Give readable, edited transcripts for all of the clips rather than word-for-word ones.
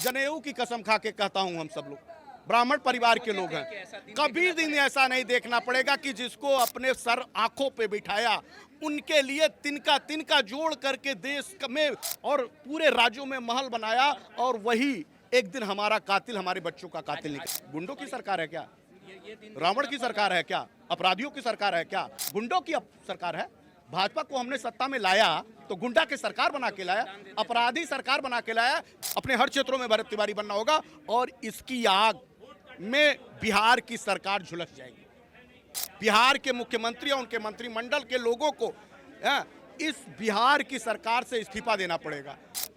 जनेऊ की कसम खा के कहता हूं, हम सब लोग ब्राह्मण परिवार के लोग हैं, कभी दिन ऐसा नहीं देखना पड़ेगा कि जिसको अपने सर आंखों पे बिठाया उनके लिए तिनका तिनका जोड़ करके देश में और पूरे राज्यों में महल बनाया, और वही एक दिन हमारा कातिल हमारे बच्चों का कातिल निकला। गुंडों की सरकार है क्या? रावण की सरकार है क्या? अपराधियों की सरकार है क्या? गुंडों की सरकार है? भाजपा को हमने सत्ता में लाया तो गुंडा की सरकार बना के लाया, अपराधी सरकार बना के लाया। अपने हर क्षेत्रों में भरत तिवारी बनना होगा, और इसकी आग में बिहार की सरकार झुलस जाएगी। बिहार के मुख्यमंत्री और उनके मंत्रिमंडल के लोगों को इस बिहार की सरकार से इस्तीफा देना पड़ेगा।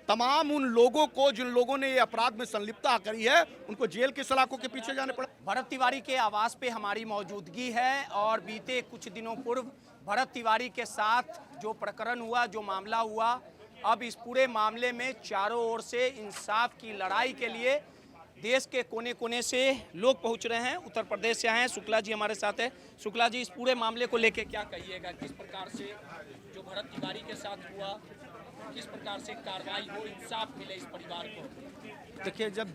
तमाम उन लोगों को जिन लोगों ने ये अपराध में संलिप्तता करी है, उनको जेल की सलाखों के पीछे जाने पड़े। भरत तिवारी के आवास पे हमारी मौजूदगी है, और बीते कुछ दिनों पूर्व भरत तिवारी के साथ जो प्रकरण हुआ, जो मामला हुआ, अब इस पूरे मामले में चारों ओर से इंसाफ की लड़ाई के लिए देश के कोने कोने से लोग पहुंच रहे हैं। उत्तर प्रदेश से आए हैं, शुक्ला जी हमारे साथ है। शुक्ला जी, इस पूरे मामले को लेकर क्या कहिएगा? किस प्रकार से जो भरत तिवारी के साथ हुआ, किस प्रकार से कार्रवाई हो, इंसाफ मिले इस परिवार को? देखिए, जब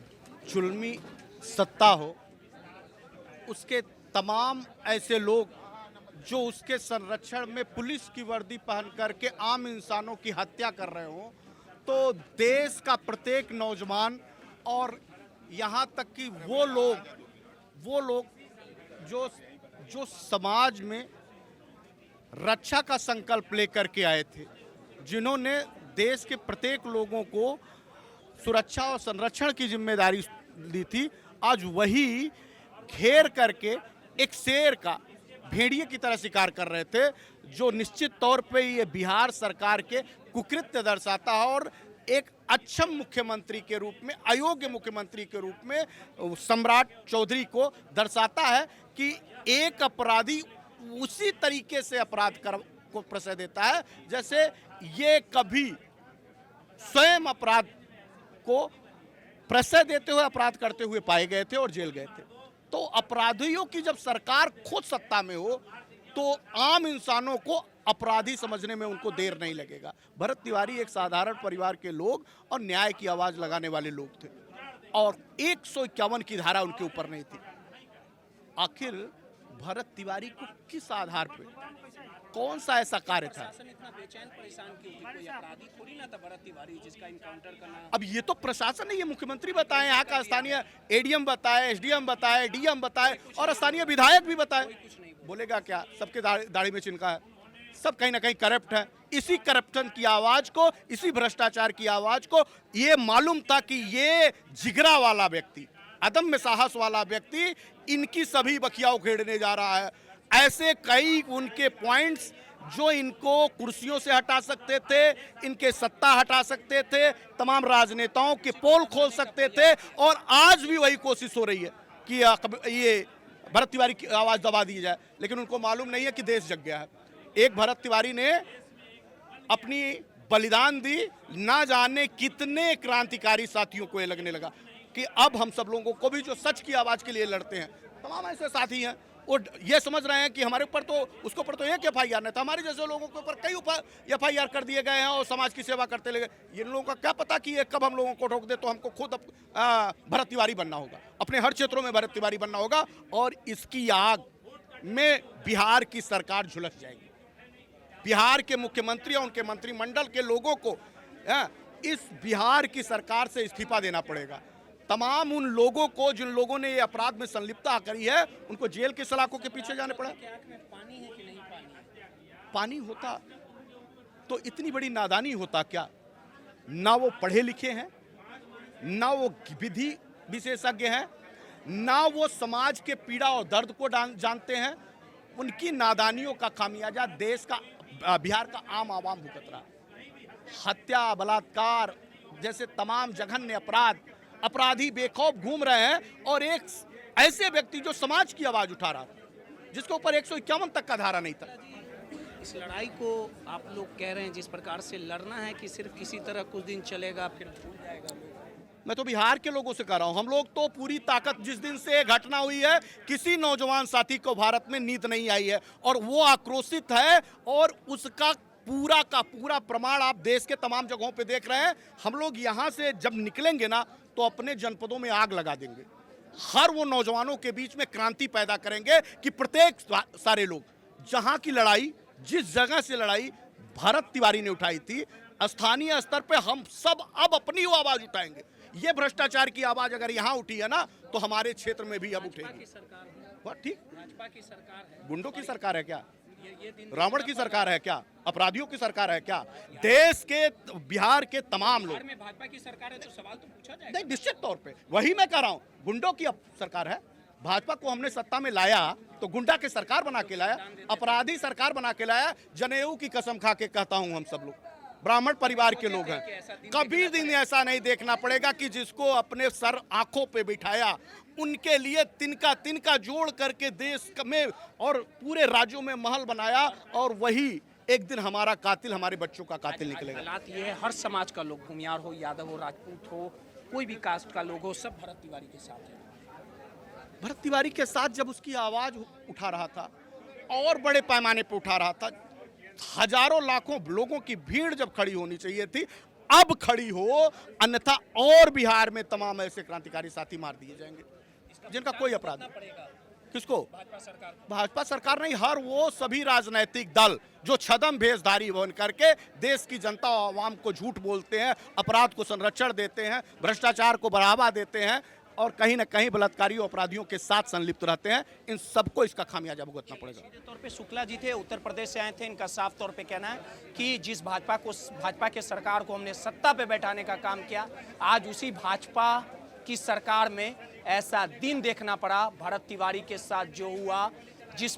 जुल्मी सत्ता हो, उसके तमाम ऐसे लोग जो उसके संरक्षण में पुलिस की वर्दी पहन करके आम इंसानों की हत्या कर रहे हो, तो देश का प्रत्येक नौजवान और यहाँ तक कि वो लोग जो समाज में रक्षा का संकल्प लेकर के आए थे, जिन्होंने देश के प्रत्येक लोगों को सुरक्षा और संरक्षण की जिम्मेदारी ली थी, आज वही घेर करके एक शेर का भेड़िए की तरह शिकार कर रहे थे, जो निश्चित तौर पे ये बिहार सरकार के कुकृत्य दर्शाता है, और एक अक्षम मुख्यमंत्री के रूप में, अयोग्य मुख्यमंत्री के रूप में सम्राट चौधरी को दर्शाता है कि एक अपराधी उसी तरीके से अपराध को प्रश्रय देता है जैसे ये कभी स्वयं अपराध को प्रश्रय देते हुए अपराध करते हुए पाए गए थे और जेल गए थे। तो अपराधियों की जब सरकार खुद सत्ता में हो, तो आम इंसानो51 को अपराधी समझने में उनको देर नहीं लगेगा। भरत तिवारी एक साधारण परिवार के लोग और न्याय की आवाज लगाने वाले लोग थे, और 151 की धारा उनके ऊपर नहीं थी। आखिर भरत तिवारी को किस आधार पे, कौन सा ऐसा कार्य था? इतना बेचैन परेशान क्यों थी? कोई अपराधी थोड़ी ना था भरत तिवारी जिसका इनकाउंटर करना। अब ये तो प्रशासन ने, ये मुख्यमंत्री बताए, यहाँ का स्थानीय एडीएम बताए, एसडीएम बताए, डीएम बताए, और स्थानीय विधायक भी बताए। बोलेगा क्या? सबके दाढ़ी में चिनका है, सब कहीं ना कहीं करप्ट है। इसी करप्शन की आवाज को, इसी भ्रष्टाचार की आवाज को ये मालूम था कि ये जिगरा वाला व्यक्ति, अदम्य साहस वाला व्यक्ति इनकी सभी बखिया उखेड़ने जा रहा है। ऐसे कई उनके पॉइंट्स जो इनको कुर्सियों से हटा सकते थे, इनके सत्ता हटा सकते थे, तमाम राजनेताओं के पोल खोल सकते थे, और आज भी वही कोशिश हो रही है कि ये भरत तिवारी की आवाज दबा दी जाए। लेकिन उनको मालूम नहीं है कि देश जग गया है। एक भरत तिवारी ने अपनी बलिदान दी, ना जाने कितने क्रांतिकारी साथियों को ये लगने लगा कि अब हम सब लोगों को भी जो सच की आवाज के लिए लड़ते हैं, तमाम ऐसे साथी हैं, वो ये समझ रहे हैं कि हमारे ऊपर तो, उसके ऊपर तो एक FIR नहीं था, हमारे जैसे लोगों के ऊपर कई FIR कर दिए गए हैं और समाज की सेवा करते लगे। इन लोगों का क्या पता कि ये कब हम लोगों को ठोक दे। तो हमको खुद भरत तिवारी बनना होगा, अपने हर क्षेत्रों में भरत तिवारी बनना होगा, और इसकी आग में बिहार की सरकार झुलस जाएगी। बिहार के मुख्यमंत्री और उनके मंत्रिमंडल के लोगों को इस बिहार की सरकार से इस्तीफा देना पड़ेगा। तमाम उन लोगों को जिन लोगों ने ये अपराध में संलिप्तता करी है, उनको जेल की सलाखों के पीछे जाने पड़ा। पानी है कि नहीं पानी होता तो इतनी बड़ी नादानी होता क्या? ना वो पढ़े लिखे हैं, ना वो विधि विशेषज्ञ हैं, ना वो समाज के पीड़ा और दर्द को जानते हैं। उनकी नादानियों का खामियाजा देश का, बिहार का आम आवाम भुगत रहा। हत्या, बलात्कार जैसे तमाम जघन्य अपराधी बेखौफ घूम रहे हैं, और एक ऐसे व्यक्ति जो समाज की आवाज उठा रहा था, जिसके ऊपर 151 तक का धारा नहीं था। इस लड़ाई को आप लोग कह रहे हैं जिस प्रकार से लड़ना है कि सिर्फ किसी तरह कुछ दिन चलेगा फिर भूल जाएगा। मैं तो बिहार के लोगों से कह रहा हूं, हम लोग तो पूरी ताकत, जिस दिन से ये घटना हुई है, किसी नौजवान साथी को भारत में नींद नहीं आई है, और वो आक्रोशित है, और उसका पूरा का पूरा प्रमाण आप देश के तमाम जगहों पे देख रहे हैं। हम लोग यहाँ से जब निकलेंगे ना, तो अपने जनपदों में आग लगा देंगे। हर वो नौजवानों के बीच में क्रांति पैदा करेंगे कि प्रत्येक सारे लोग, जहां की लड़ाई, जिस जगह से लड़ाई भरत तिवारी ने उठाई थी, स्थानीय स्तर पे हम सब अब अपनी आवाज उठाएंगे। ये भ्रष्टाचार की आवाज अगर यहाँ उठी है ना, तो हमारे क्षेत्र में भी अब उठेगी। ठीक, भाजपा की सरकार है, गुंडों की सरकार है क्या? ये दिन रावण की सरकार है क्या? अपराधियों की सरकार है क्या? देश के, बिहार के तमाम लोग, में भाजपा की सरकार है तो सवाल तो पूछा जाएगा। नहीं, निश्चित तौर पे वही मैं कह रहा हूं, गुंडों की सरकार है। भाजपा को हमने सत्ता में लाया तो गुंडा की सरकार बना के लाया, अपराधी सरकार बना के लाया। जनेऊ की कसम खा के कहता हूं, हम सब लोग ब्राह्मण परिवार के लोग हैं, कभी दिन ऐसा नहीं देखना पड़ेगा कि जिसको अपने सर आंखों पे बिठाया, उनके लिए तिनका तिनका जोड़ करके देश में और पूरे राज्यों में महल बनाया, और वही एक दिन हमारा कातिल, हमारे बच्चों का कातिल निकलेगा। हालात ये है, हर समाज का लोग, भूमियार हो, यादव हो, राजपूत हो, कोई भी कास्ट का लोग हो, सब भरत तिवारी के साथ है। भरत तिवारी के साथ जब उसकी आवाज उठा रहा था और बड़े पैमाने पर उठा रहा था, हजारों लाखों लोगों की भीड़ जब खड़ी होनी चाहिए थी, अब खड़ी हो, अन्यथा और बिहार में तमाम ऐसे क्रांतिकारी साथी मार दिए जाएंगे जिनका कोई अपराध नहीं। किसको? भाजपा सरकार नहीं, हर वो सभी राजनीतिक दल जो छदम भेषधारी बन करके देश की जनता और आवाम को झूठ बोलते हैं, अपराध को संरक्षण देते हैं, भ्रष्टाचार को बढ़ावा देते हैं और कहीं ना कहीं बलात्कारियों अपराधियों के साथ संलिप्त रहते हैं, इन सबको इसका खामियाजा भुगतना पड़ेगा। सीधे तौर पे शुक्ला जी थे, उत्तर प्रदेश से आए थे, इनका साफ तौर पे कहना है कि जिस भाजपा के सरकार को हमने सत्ता पे बैठाने का काम किया, आज उसी भाजपा की सरकार में ऐसा दिन देखना पड़ा भरत तिवारी के साथ जो हुआ, जिस